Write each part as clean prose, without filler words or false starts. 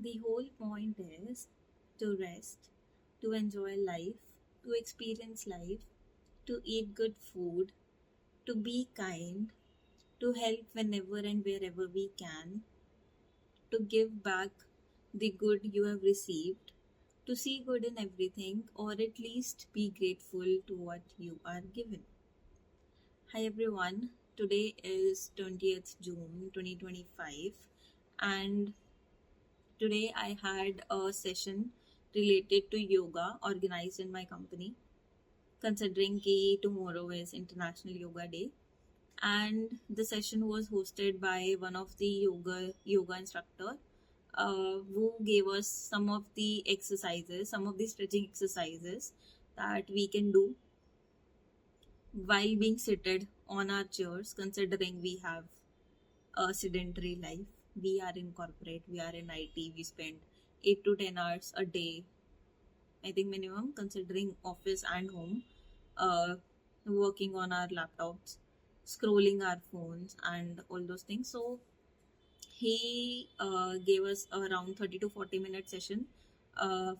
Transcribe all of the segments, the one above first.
The whole point is to rest, to enjoy life, to experience life, to eat good food, to be kind, to help whenever and wherever we can, to give back the good you have received, to see good in everything, or at least be grateful to what you are given. Hi everyone, today is 20th June 2025, and today I had a session related to yoga organized in my company, considering that tomorrow is International Yoga Day. And the session was hosted by one of the yoga instructor who gave us some of the exercises, some of the stretching exercises that we can do while being seated on our chairs, considering we have a sedentary life. We are in corporate, we are in IT, we spend 8 to 10 hours a day, I think minimum, considering office and home, uh, working on our laptops, scrolling our phones, and all those things. So he gave us around 30 to 40-minute session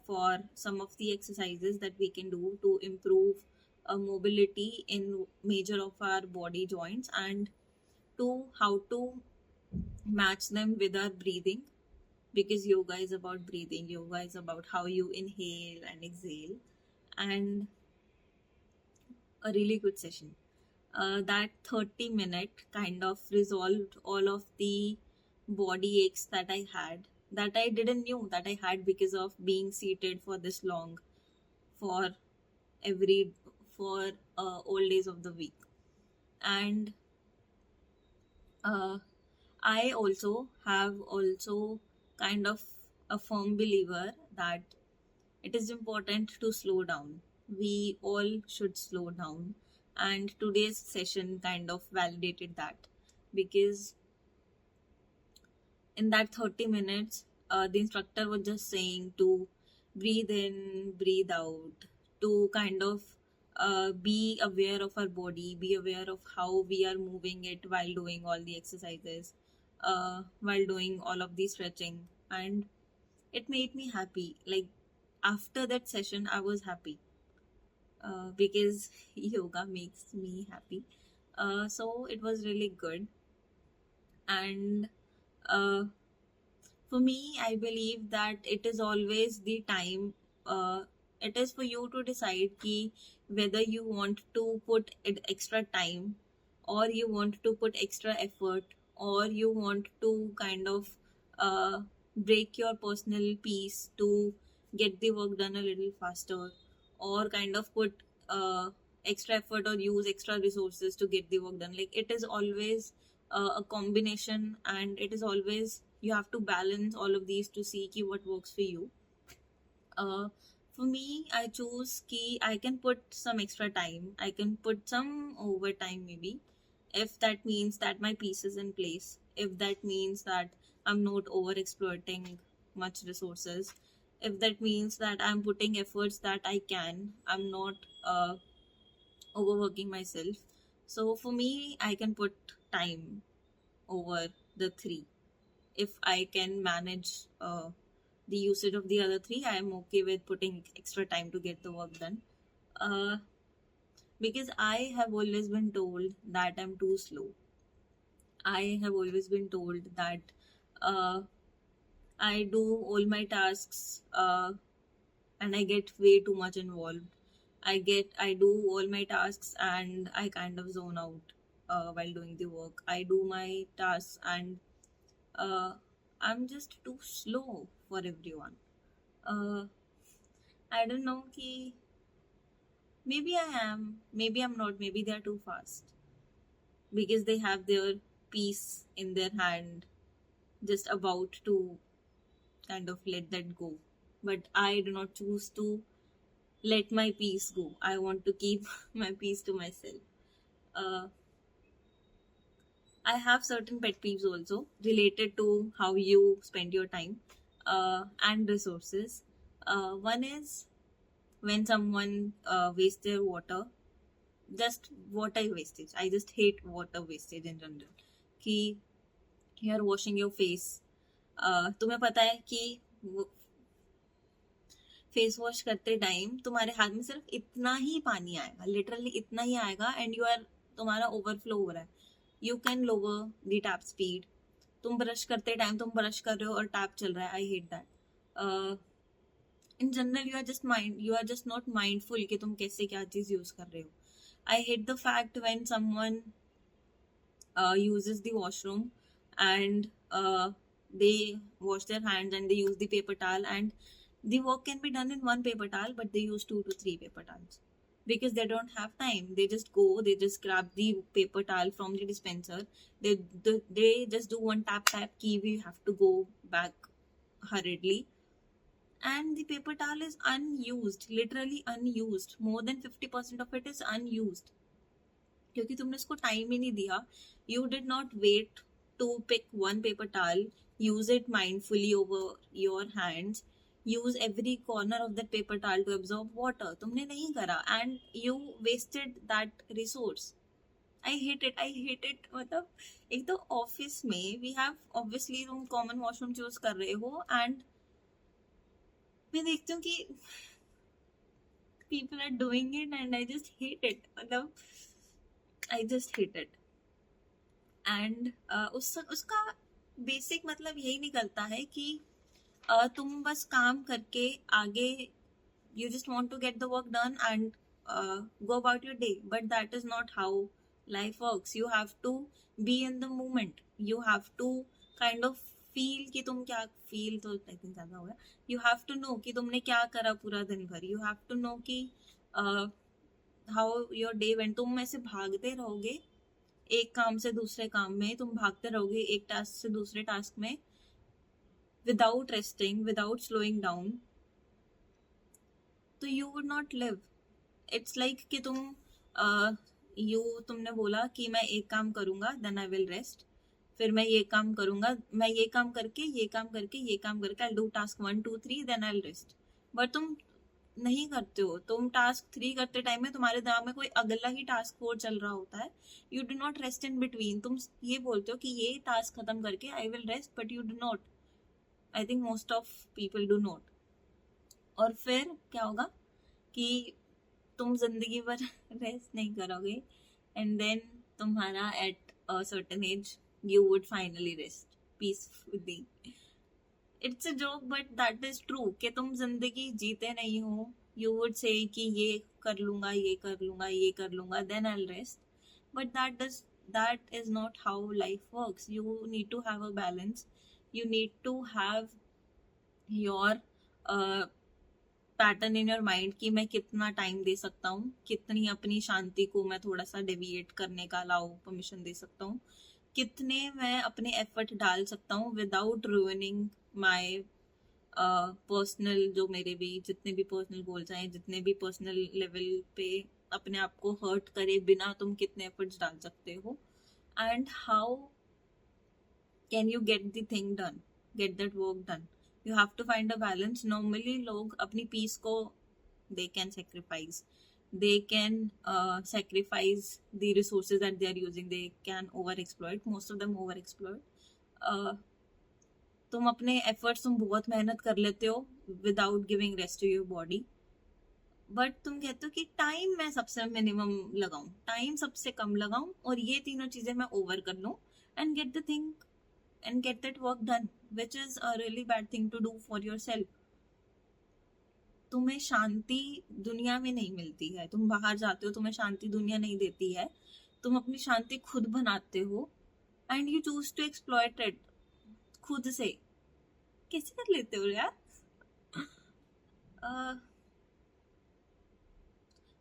for some of the exercises that we can do to improve mobility in major of our body joints, and to how to match them with our breathing, because yoga is about breathing, yoga is about how you inhale and exhale. And a really good session. That 30-minute kind of resolved all of the body aches that I had, that I didn't knew that I had because of being seated for this long, for every for all days of the week. And uh, I also have also kind of a firm believer that it is important to slow down. We all should slow down. And today's session kind of validated that, because in that 30 minutes, the instructor was just saying to breathe in, breathe out, to kind of be aware of our body, be aware of how we are moving it while doing all the exercises, while doing all of the stretching. And it made me happy. Like, after that session, I was happy because yoga makes me happy. So it was really good. And uh, for me, I believe that it is always the time. It is for you to decide ki whether you want to put extra time, or you want to put extra effort, or you want to kind of break your personal peace to get the work done a little faster, or kind of put extra effort or use extra resources to get the work done. Like, it is always a combination, and it is always you have to balance all of these to see ki what works for you. uh, for me, I choose ki I can put some extra time, I can put some overtime maybe, if that means that my piece is in place, if that means that I'm not over exploiting much resources, if that means that I'm putting efforts that I can, I'm not overworking myself. So for me, I can put time over the three. If I can manage the usage of the other three, I am okay with putting extra time to get the work done. Uh, because I have always been told that I'm too slow. I have always been told that uh, I do all my tasks and I get way too much involved. I do all my tasks and I kind of zone out while doing the work. I do my tasks and uh, I'm just too slow for everyone. Uh, I don't know ki maybe I am, maybe I'm not, maybe they're too fast because they have their piece in their hand, just about to kind of let that go. But I do not choose to let my peace go. I want to keep my peace to myself. Uh, I have certain pet peeves also related to how you spend your time and resources. One is when someone wastes their water, just water wastage. I just hate water wastage in general. कि you are washing your face. तुम्हें पता है कि face wash करते time तुम्हारे हाथ में सिर्फ इतना ही पानी आएगा, लिटरली इतना ही आएगा, एंड तुम्हारा ओवरफ्लो हो रहा है. You can lower the tap speed. तुम ब्रश करते टाइम तुम ब्रश कर रहे हो और टैप चल रहा है. I hate that. In general you are just not mindful कि तुम कैसे क्या चीज यूज कर रहे हो. I hate the fact when someone uses the washroom and they wash their hands and they use the paper towel, and the work can be done in one paper towel but they use 2 to 3 paper towels because they don't have time. They just grab the paper towel from the dispenser. They just do one tap key, we have to go back hurriedly, and the paper towel is unused, literally unused. More than 50% of it is unused क्योंकि तुमने उसको time ही नहीं दिया. You did not wait to pick one paper towel, use it mindfully over your hands, use every corner of that paper towel to absorb water. तुमने नहीं करा and you wasted that resource. I hate it. मतलब एक तो office में we have obviously तुम common washroom choose कर रहे हो एंड मैं देखती हूँ कि people are doing it and I just hate it. मतलब आई जस्ट हेट इट. एंड उसका बेसिक मतलब यही निकलता है कि तुम बस काम करके आगे you just want to get the work done and go about your day, but that is not how life works. You have to be in the moment. You have to kind of feel कि तुम क्या feel, तो I think ज्यादा हो गया. You have to know कि तुमने क्या करा पूरा दिन भर. यू हैव टू नो कि हाउ योर डे वेंट. तुम ऐसे भागते रहोगे एक काम से दूसरे काम में, तुम भागते रहोगे एक टास्क से दूसरे टास्क में without resting, without slowing down, तो you would not live. It's like कि तुमने बोला कि मैं एक काम करूंगा देन आई विल रेस्ट, फिर मैं ये काम करूंगा, मैं ये काम करके ये काम करके ये काम करके I do task 1 2 3 then I will rest. But तुम नहीं करते हो. तुम टास्क 3 करते टाइम में तुम्हारे दिमाग में कोई अगला ही टास्क 4 चल रहा होता है. You do not rest in between. तुम ये बोलते हो कि ये टास्क खत्म करके आई will rest, but you do not. I think most of people do not. और फिर क्या होगा कि तुम जिंदगी भर रेस्ट नहीं करोगे एंड देन तुम्हारा at a certain age you would finally rest peacefully. It's a joke but that is true कि तुम जिंदगी जीते नहीं हो. You would say कि ये कर लूंगा ये कर लूंगा ये कर लूंगा then I'll rest, but that is not how life works. You need to have a balance. You need to have your pattern in your mind कि मैं कितना टाइम दे सकता हूँ, कितनी अपनी शांति को मैं थोड़ा सा डेविएट करने का परमिशन दे सकता हूँ, कितने मैं अपने एफर्ट डाल सकता हूँ विदाउट रूइनिंग माय पर्सनल, जो मेरे भी जितने भी पर्सनल गोल्स हैं, जितने भी पर्सनल लेवल पे अपने आप को हर्ट करे बिना तुम कितने एफर्ट्स डाल सकते हो. And how can you get the thing done, get that work done. You have to find a balance. Normally लोग अपनी पीस को they can sacrifice. They can sacrifice the resources that they are using. They can overexploit. Most of them overexploit. तुम अपने efforts, तुम बहुत मेहनत कर लेते हो without giving rest to your body. But तुम कहते हो कि टाइम मैं सबसे मिनिमम लगाऊं, टाइम सबसे कम लगाऊं और ये तीनों चीजें मैं ओवर कर लूं and get the thing and get that work done, which is a really bad thing to do for yourself. तुम्हें शांति दुनिया में नहीं मिलती है. तुम बाहर जाते हो, तुम्हें शांति दुनिया नहीं देती है. तुम अपनी शांति खुद बनाते हो and you choose to exploit it. खुद से कैसे कर लेते हो यार?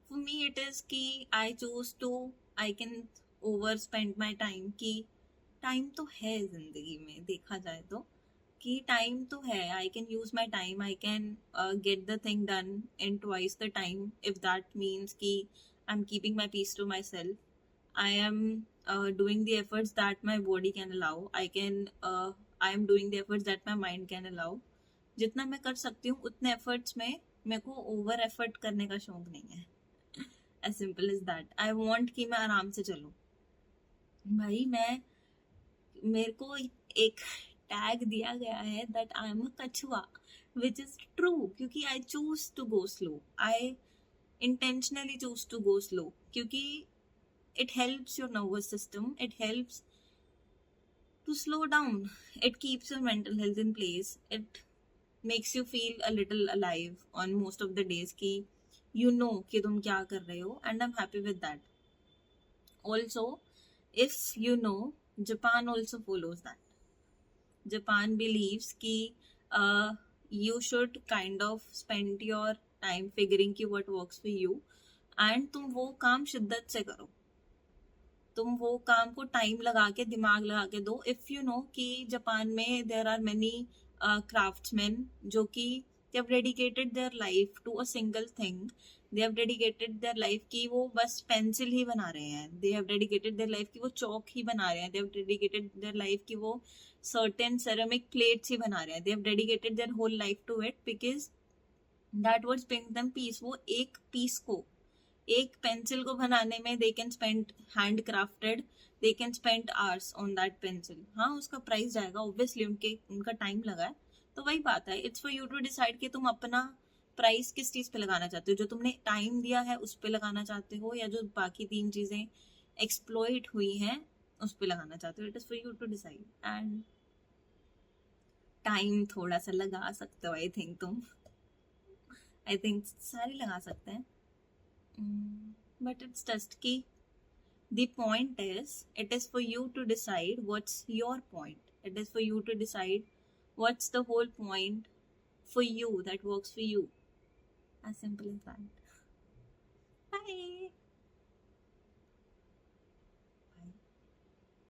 फॉर मी इट इज कि I choose to, I can over spend my time. कि टाइम तो है जिंदगी में, देखा जाए तो कि टाइम तो है. I can use my time. I can get the thing done in twice the time if that means कि I am keeping my peace to myself. I am doing the efforts that my body can allow. I am doing the efforts that my mind can allow. जितना मैं कर सकती हूँ उतने efforts में. मेरे को ओवर एफर्ट करने का शौक नहीं है. As simple is that. I want कि मैं आराम से चलूँ. भाई मेरे को एक टैग दिया गया है दैट आई एम अ कछुआ, विच इज ट्रू, क्योंकि I choose to go slow, I intentionally choose to go slow, क्योंकि it helps your nervous system, it helps to slow down, it keeps your mental health in place, it makes you feel a little alive on most of the days कि you know कि तुम क्या कर रहे हो, and I'm happy with that. Also, if you know, Japan also follows that. Japan believes कि you should kind of spend your time figuring कि what works for you, and तुम वो काम शिद्दत से करो, तुम वो काम को टाइम लगा के दिमाग लगा के दो. इफ यू नो कि जापान में देर आर मेनी क्राफ्ट्समैन जो कि they have dedicated their life to a single thing, they have dedicated their life कि वो बस पेंसिल ही बना रहे हैं, they have dedicated their life कि वो चौक ही बना रहे हैं, they have dedicated their life कि वो सर्टेन सेरेमिक प्लेट्स ही बना रहे हैं, they have dedicated their whole life to it because that was bring them peace. वो एक पीस को, एक पेंसिल को बनाने में they can spend hand crafted, they can spend hours on that pencil. हाँ, उसका प्राइस जाएगा ऑब्वियसली, उनका टाइम लगा है, तो वही बात है. It's for you to decide कि तुम अपना प्राइस किस चीज पे लगाना चाहते हो, जो तुमने टाइम दिया है उस पे लगाना चाहते हो, या जो बाकी 3 चीजें एक्सप्लॉइट हुई हैं उस पे लगाना चाहते हो. It is for you to decide, and time थोड़ा सा लगा सकते हो. आई थिंक तुम, आई थिंक सारे लगा सकते हैं. But it's just key. The point is, it is for you to decide what's your point. It is for you to decide what's the whole point for you that works for you. As simple as that. Bye.